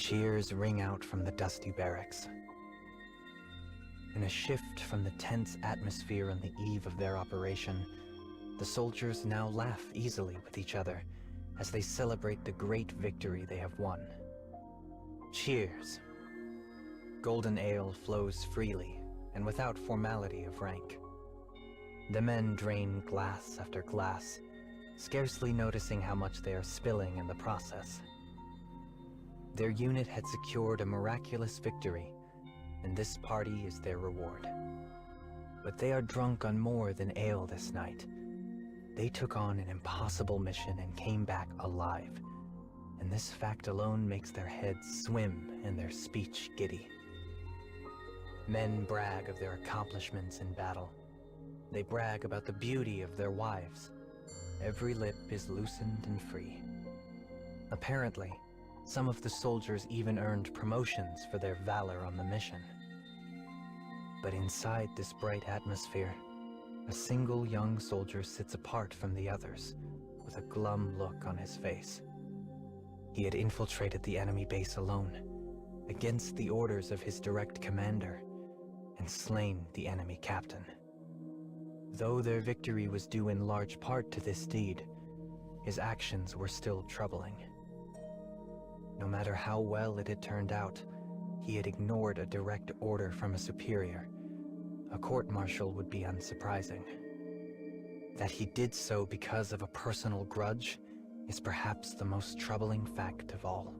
Cheers ring out from the dusty barracks. In a shift from the tense atmosphere on the eve of their operation, the soldiers now laugh easily with each other as they celebrate the great victory they have won. Cheers! Golden ale flows freely and without formality of rank. The men drain glass after glass, scarcely noticing how much they are spilling in the process. Their unit had secured a miraculous victory, and this party is their reward. But they are drunk on more than ale this night. They took on an impossible mission and came back alive, and this fact alone makes their heads swim and their speech giddy. Men brag of their accomplishments in battle. They brag about the beauty of their wives. Every lip is loosened and free. Apparently, some of the soldiers even earned promotions for their valor on the mission. But inside this bright atmosphere, a single young soldier sits apart from the others, with a glum look on his face. He had infiltrated the enemy base alone, against the orders of his direct commander, and slain the enemy captain. Though their victory was due in large part to this deed, his actions were still troubling. No matter how well it had turned out, he had ignored a direct order from a superior. A court-martial would be unsurprising. That he did so because of a personal grudge is perhaps the most troubling fact of all.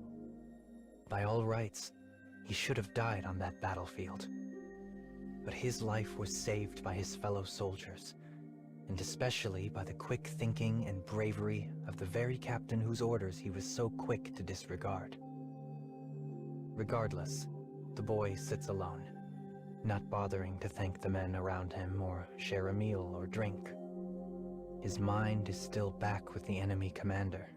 By all rights, he should have died on that battlefield. But his life was saved by his fellow soldiers, and especially by the quick thinking and bravery of the very captain whose orders he was so quick to disregard. Regardless, the boy sits alone, not bothering to thank the men around him or share a meal or drink. His mind is still back with the enemy commander,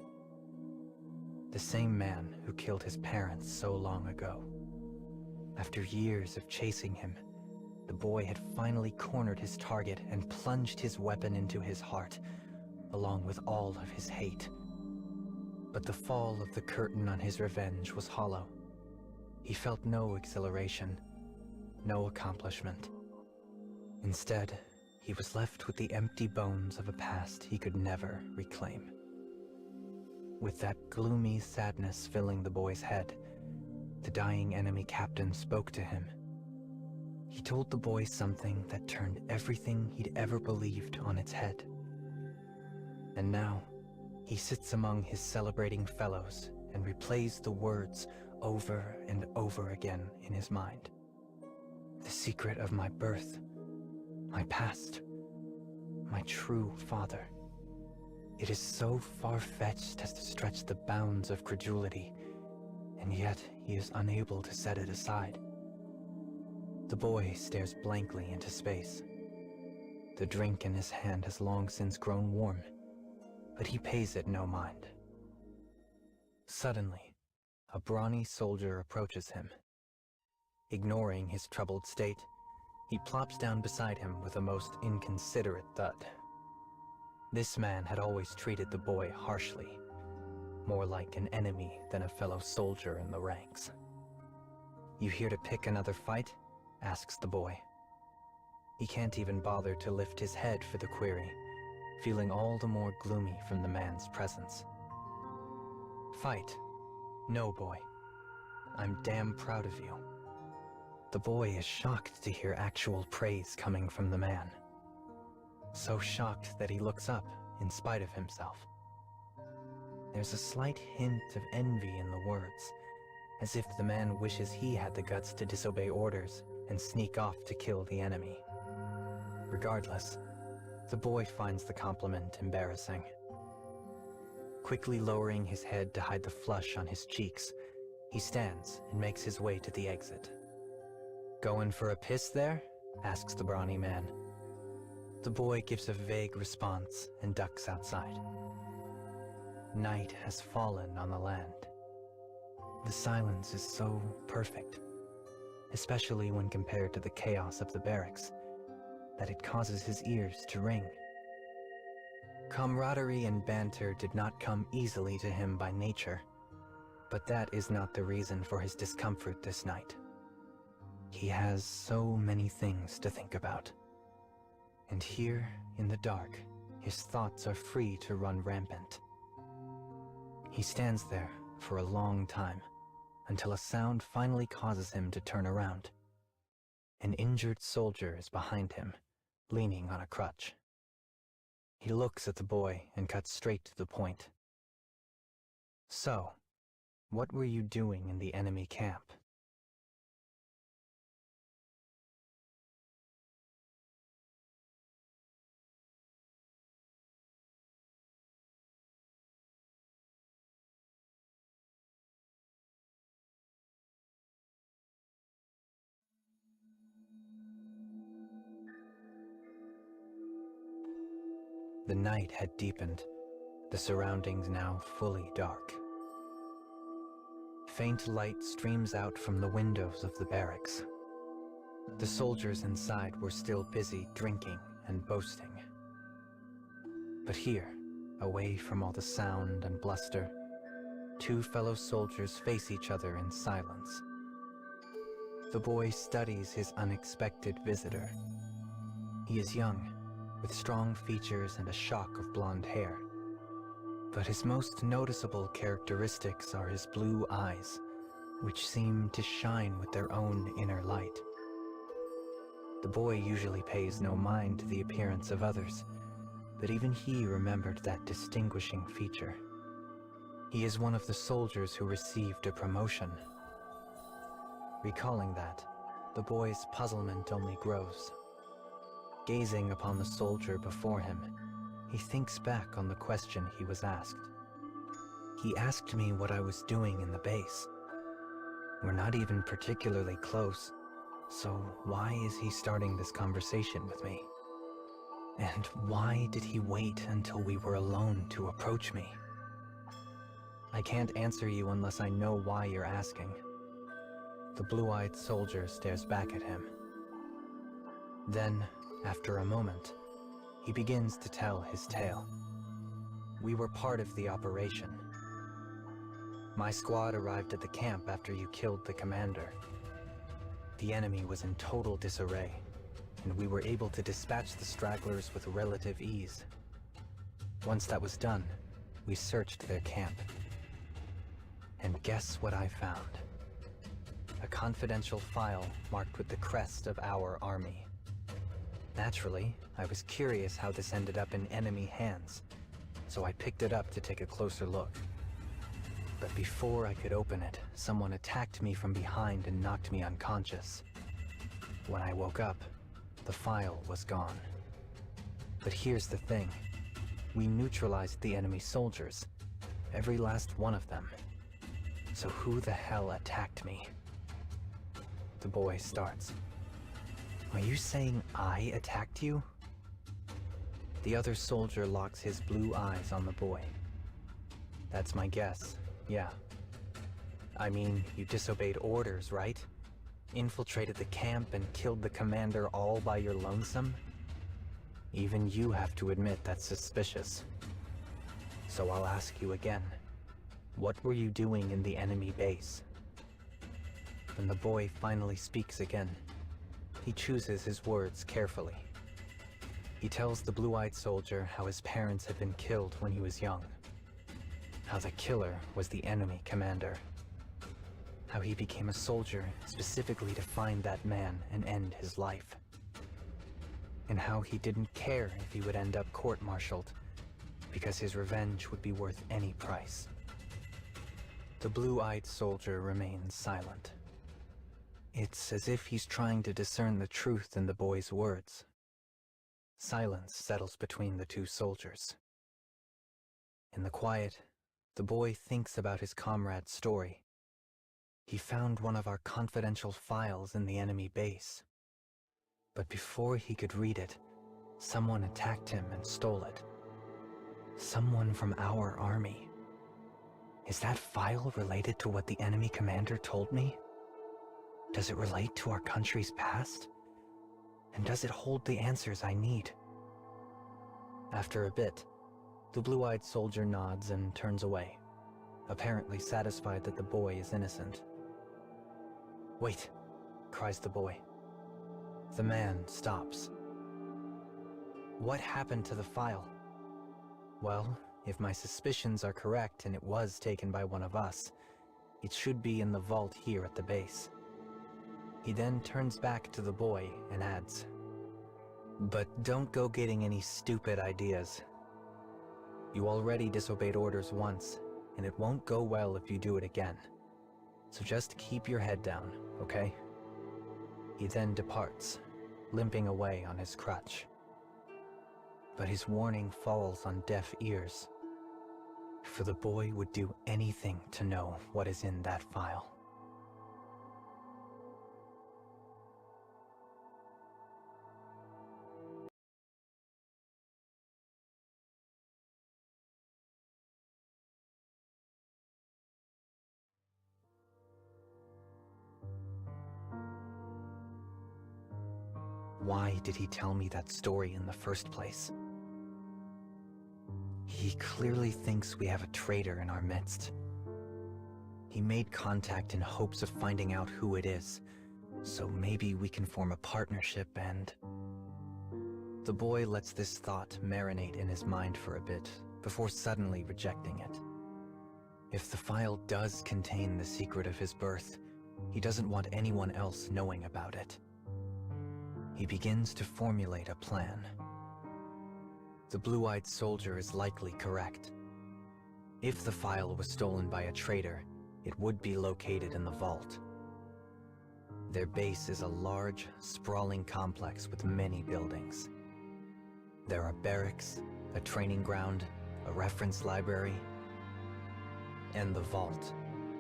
the same man who killed his parents so long ago. After years of chasing him, the boy had finally cornered his target and plunged his weapon into his heart, along with all of his hate. But the fall of the curtain on his revenge was hollow. He felt no exhilaration, no accomplishment. Instead, he was left with the empty bones of a past he could never reclaim. With that gloomy sadness filling the boy's head, the dying enemy captain spoke to him. He told the boy something that turned everything he'd ever believed on its head. And now, he sits among his celebrating fellows and replays the words over and over again in his mind. The secret of my birth, my past, my true father. It is so far-fetched as to stretch the bounds of credulity, and yet he is unable to set it aside. The boy stares blankly into space. The drink in his hand has long since grown warm, but he pays it no mind. Suddenly, a brawny soldier approaches him. Ignoring his troubled state, he plops down beside him with a most inconsiderate thud. This man had always treated the boy harshly, more like an enemy than a fellow soldier in the ranks. "You here to pick another fight?" asks the boy. He can't even bother to lift his head for the query, feeling all the more gloomy from the man's presence. "Fight? No, boy. I'm damn proud of you." The boy is shocked to hear actual praise coming from the man. So shocked that he looks up in spite of himself. There's a slight hint of envy in the words, as if the man wishes he had the guts to disobey orders and sneak off to kill the enemy. Regardless, the boy finds the compliment embarrassing. Quickly lowering his head to hide the flush on his cheeks, he stands and makes his way to the exit. "Going for a piss there?" asks the brawny man. The boy gives a vague response and ducks outside. Night has fallen on the land. The silence is so perfect, especially when compared to the chaos of the barracks, that it causes his ears to ring. Camaraderie and banter did not come easily to him by nature, But that is not the reason for his discomfort this night. He has so many things to think about. And here, in the dark, his thoughts are free to run rampant. He stands there for a long time, until a sound finally causes him to turn around. An injured soldier is behind him, leaning on a crutch. He looks at the boy and cuts straight to the point. "So, what were you doing in the enemy camp?" The night had deepened, the surroundings now fully dark. Faint light streams out from the windows of the barracks. The soldiers inside were still busy drinking and boasting. But here, away from all the sound and bluster, two fellow soldiers face each other in silence. The boy studies his unexpected visitor. He is young, with strong features and a shock of blonde hair. But his most noticeable characteristics are his blue eyes, which seem to shine with their own inner light. The boy usually pays no mind to the appearance of others, but even he remembered that distinguishing feature. He is one of the soldiers who received a promotion. Recalling that, the boy's puzzlement only grows. Gazing upon the soldier before him, he thinks back on the question he was asked. He asked me what I was doing in the base. We're not even particularly close, so why is he starting this conversation with me? And why did he wait until we were alone to approach me? I can't answer you unless I know why you're asking. The blue-eyed soldier stares back at him. Then, after a moment, he begins to tell his tale. We were part of the operation. My squad arrived at the camp after you killed the commander. The enemy was in total disarray, and we were able to dispatch the stragglers with relative ease. Once that was done, we searched their camp. And guess what I found? A confidential file marked with the crest of our army. Naturally, I was curious how this ended up in enemy hands, so I picked it up to take a closer look. But before I could open it, someone attacked me from behind and knocked me unconscious. When I woke up, the file was gone. But here's the thing. We neutralized the enemy soldiers, every last one of them. So who the hell attacked me? The boy starts. Are you saying I attacked you? The other soldier locks his blue eyes on the boy. That's my guess, yeah. I mean, you disobeyed orders, right? Infiltrated the camp and killed the commander all by your lonesome? Even you have to admit that's suspicious. So I'll ask you again. What were you doing in the enemy base? When the boy finally speaks again, he chooses his words carefully. He tells the blue-eyed soldier how his parents had been killed when he was young. How the killer was the enemy commander. How he became a soldier specifically to find that man and end his life. And how he didn't care if he would end up court-martialed, because his revenge would be worth any price. The blue-eyed soldier remains silent. It's as if he's trying to discern the truth in the boy's words. Silence settles between the two soldiers. In the quiet, the boy thinks about his comrade's story. He found one of our confidential files in the enemy base. But before he could read it, someone attacked him and stole it. Someone from our army. Is that file related to what the enemy commander told me? Does it relate to our country's past? And does it hold the answers I need? After a bit, the blue-eyed soldier nods and turns away. apparently satisfied that the boy is innocent. "Wait," cries the boy. The man stops. "What happened to the file?" "Well, if my suspicions are correct and it was taken by one of us, it should be in the vault here at the base." He then turns back to the boy and adds, "But don't go getting any stupid ideas. You already disobeyed orders once, and it won't go well if you do it again. So just keep your head down, okay?" He then departs, limping away on his crutch. But his warning falls on deaf ears, for the boy would do anything to know what is in that file. Why did he tell me that story in the first place? He clearly thinks we have a traitor in our midst. He made contact in hopes of finding out who it is, so maybe we can form a partnership and... The boy lets this thought marinate in his mind for a bit, before suddenly rejecting it. If the file does contain the secret of his birth, he doesn't want anyone else knowing about it. He begins to formulate a plan. The blue-eyed soldier is likely correct. If the file was stolen by a traitor, it would be located in the vault. Their base is a large, sprawling complex with many buildings. There are barracks, a training ground, a reference library, and the vault,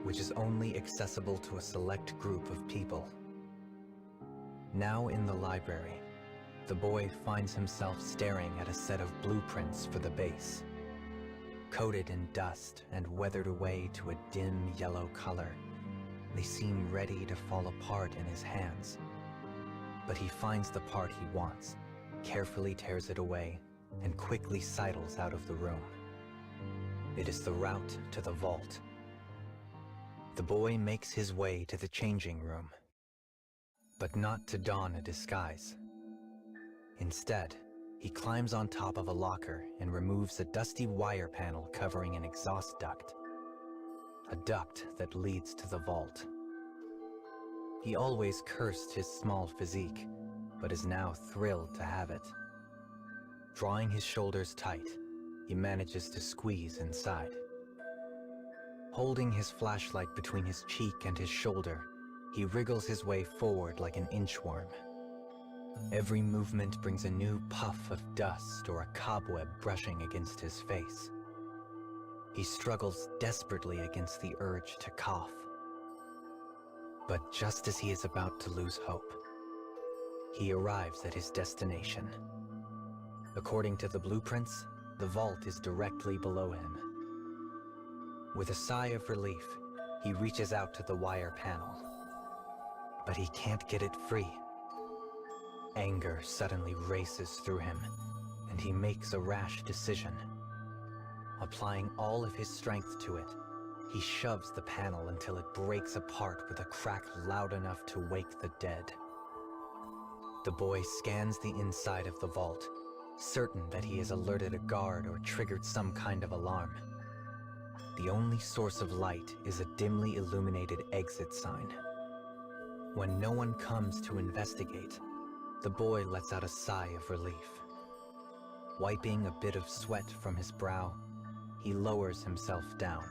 which is only accessible to a select group of people. Now in the library, the boy finds himself staring at a set of blueprints for the base. Coated in dust and weathered away to a dim yellow color, they seem ready to fall apart in his hands. But he finds the part he wants, carefully tears it away, and quickly sidles out of the room. It is the route to the vault. The boy makes his way to the changing room, but not to don a disguise. Instead, he climbs on top of a locker and removes a dusty wire panel covering an exhaust duct. A duct that leads to the vault. He always cursed his small physique, but is now thrilled to have it. Drawing his shoulders tight, he manages to squeeze inside. Holding his flashlight between his cheek and his shoulder, he wriggles his way forward like an inchworm. Every movement brings a new puff of dust or a cobweb brushing against his face. He struggles desperately against the urge to cough. But just as he is about to lose hope, he arrives at his destination. According to the blueprints, the vault is directly below him. With a sigh of relief, he reaches out to the wire panel. But he can't get it free. Anger suddenly races through him, and he makes a rash decision. Applying all of his strength to it, he shoves the panel until it breaks apart with a crack loud enough to wake the dead. The boy scans the inside of the vault, certain that he has alerted a guard or triggered some kind of alarm. The only source of light is a dimly illuminated exit sign. When no one comes to investigate, the boy lets out a sigh of relief. Wiping a bit of sweat from his brow, he lowers himself down.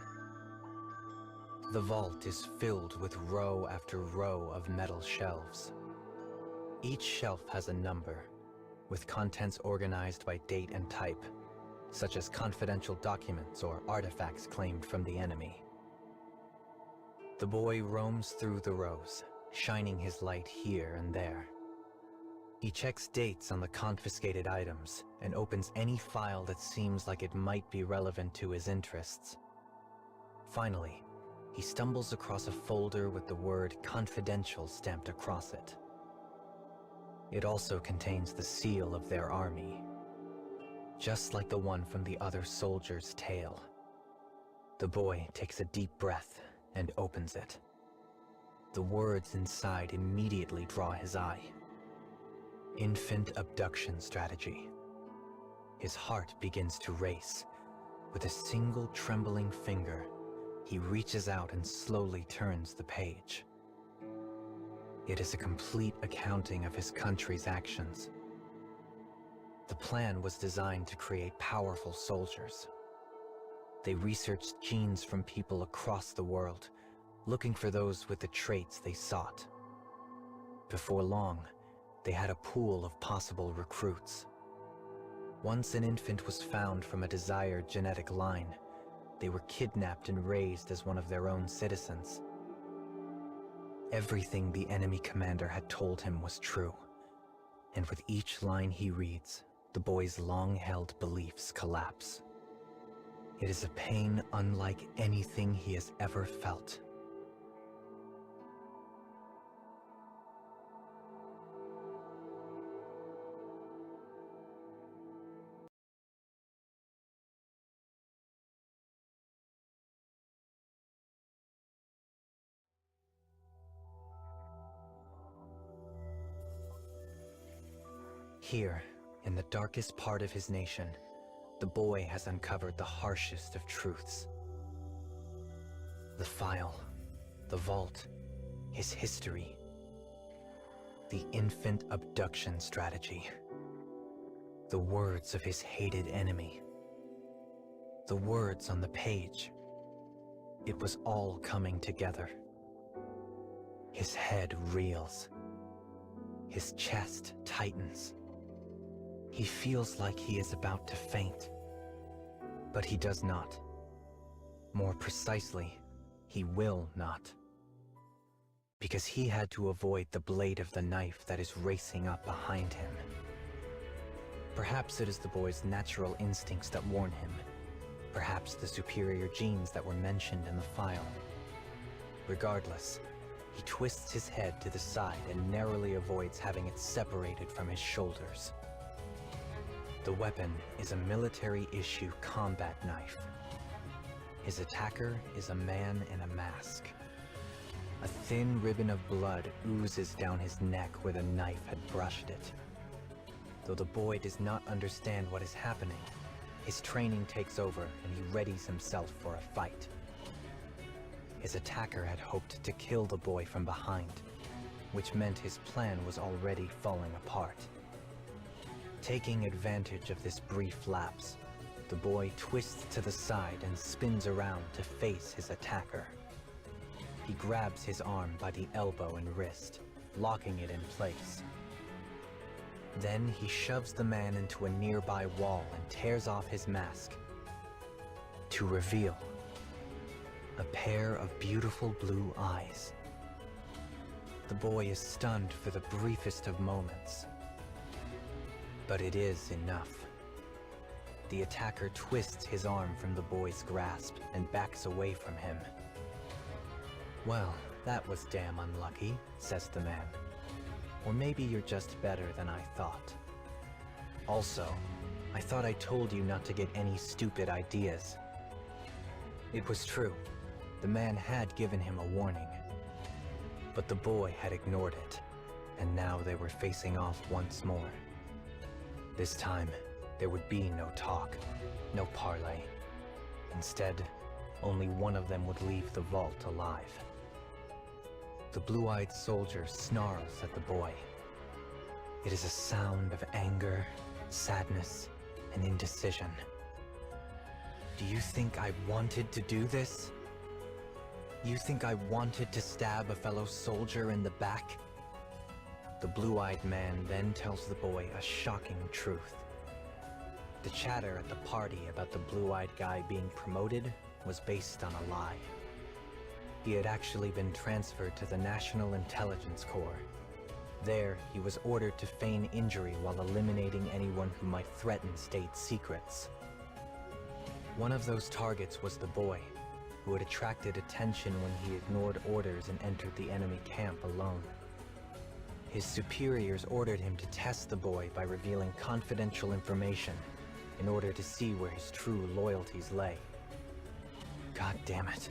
The vault is filled with row after row of metal shelves. Each shelf has a number, with contents organized by date and type, such as confidential documents or artifacts claimed from the enemy. The boy roams through the rows, shining his light here and there. He checks dates on the confiscated items and opens any file that seems like it might be relevant to his interests. Finally, he stumbles across a folder with the word "confidential" stamped across it. It also contains the seal of their army, just like the one from the other soldier's tale. The boy takes a deep breath and opens it. The words inside immediately draw his eye. Infant abduction strategy. His heart begins to race. With a single trembling finger, he reaches out and slowly turns the page. It is a complete accounting of his country's actions. The plan was designed to create powerful soldiers. They researched genes from people across the world, looking for those with the traits they sought. Before long, they had a pool of possible recruits. Once an infant was found from a desired genetic line, they were kidnapped and raised as one of their own citizens. Everything the enemy commander had told him was true, and with each line he reads, the boy's long-held beliefs collapse. It is a pain unlike anything he has ever felt. Here, in the darkest part of his nation, the boy has uncovered the harshest of truths. The file, the vault, his history, the infant abduction strategy, the words of his hated enemy, the words on the page. It was all coming together. His head reels. His chest tightens. He feels like he is about to faint, but he does not. More precisely, he will not. Because he had to avoid the blade of the knife that is racing up behind him. Perhaps it is the boy's natural instincts that warn him. Perhaps the superior genes that were mentioned in the file. Regardless, he twists his head to the side and narrowly avoids having it separated from his shoulders. The weapon is a military-issue combat knife. His attacker is a man in a mask. A thin ribbon of blood oozes down his neck where the knife had brushed it. Though the boy does not understand what is happening, his training takes over and he readies himself for a fight. His attacker had hoped to kill the boy from behind, which meant his plan was already falling apart. Taking advantage of this brief lapse, the boy twists to the side and spins around to face his attacker. He grabs his arm by the elbow and wrist, locking it in place. Then he shoves the man into a nearby wall and tears off his mask, to reveal a pair of beautiful blue eyes. The boy is stunned for the briefest of moments. But it is enough. The attacker twists his arm from the boy's grasp and backs away from him. "Well, that was damn unlucky," says the man. "Or maybe you're just better than I thought. Also, I thought I told you not to get any stupid ideas." It was true. The man had given him a warning. But the boy had ignored it, and now they were facing off once more. This time, there would be no talk, no parley. Instead, only one of them would leave the vault alive. The blue-eyed soldier snarls at the boy. It is a sound of anger, sadness, and indecision. "Do you think I wanted to do this? You think I wanted to stab a fellow soldier in the back?" The blue-eyed man then tells the boy a shocking truth. The chatter at the party about the blue-eyed guy being promoted was based on a lie. He had actually been transferred to the National Intelligence Corps. There, he was ordered to feign injury while eliminating anyone who might threaten state secrets. One of those targets was the boy, who had attracted attention when he ignored orders and entered the enemy camp alone. His superiors ordered him to test the boy by revealing confidential information in order to see where his true loyalties lay. God damn it,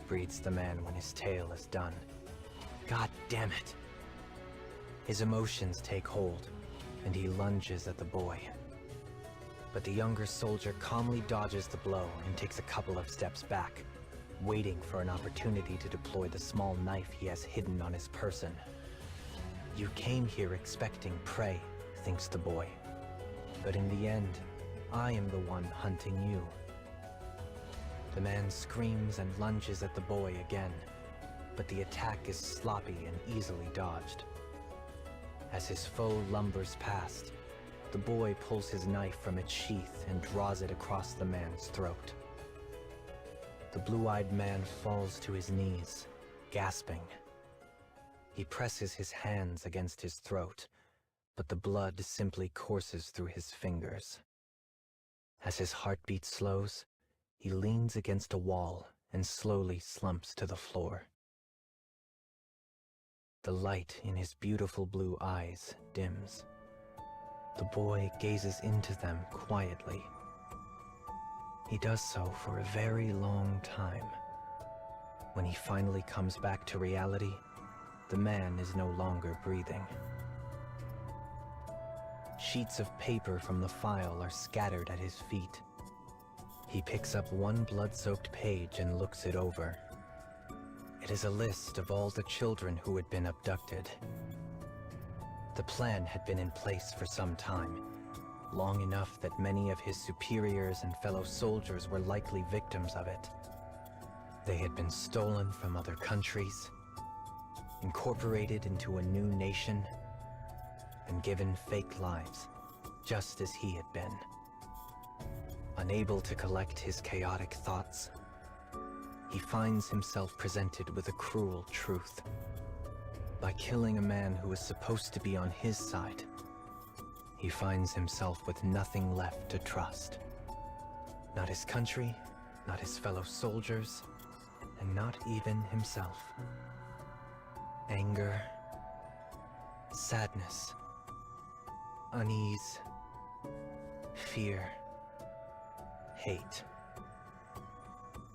breathes the man when his tale is done. God damn it. His emotions take hold, and he lunges at the boy. But the younger soldier calmly dodges the blow and takes a couple of steps back, waiting for an opportunity to deploy the small knife he has hidden on his person. You came here expecting prey, thinks the boy. But in the end, I am the one hunting you. The man screams and lunges at the boy again, but the attack is sloppy and easily dodged. As his foe lumbers past, the boy pulls his knife from its sheath and draws it across the man's throat. The blue-eyed man falls to his knees, gasping. He presses his hands against his throat, but the blood simply courses through his fingers. As his heartbeat slows, he leans against a wall and slowly slumps to the floor. The light in his beautiful blue eyes dims. The boy gazes into them quietly. He does so for a very long time. When he finally comes back to reality, the man is no longer breathing. Sheets of paper from the file are scattered at his feet. He picks up one blood-soaked page and looks it over. It is a list of all the children who had been abducted. The plan had been in place for some time, long enough that many of his superiors and fellow soldiers were likely victims of it. They had been stolen from other countries, incorporated into a new nation, and given fake lives, just as he had been. Unable to collect his chaotic thoughts, he finds himself presented with a cruel truth. By killing a man who was supposed to be on his side, he finds himself with nothing left to trust. Not his country, not his fellow soldiers, and not even himself. Anger, sadness, unease, fear, hate.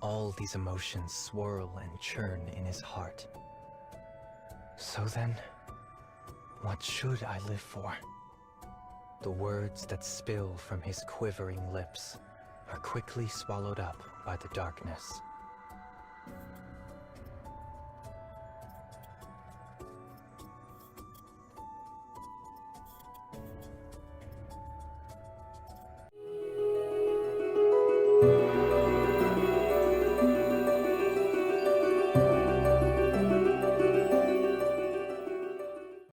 All these emotions swirl and churn in his heart. So then, what should I live for? The words that spill from his quivering lips are quickly swallowed up by the darkness.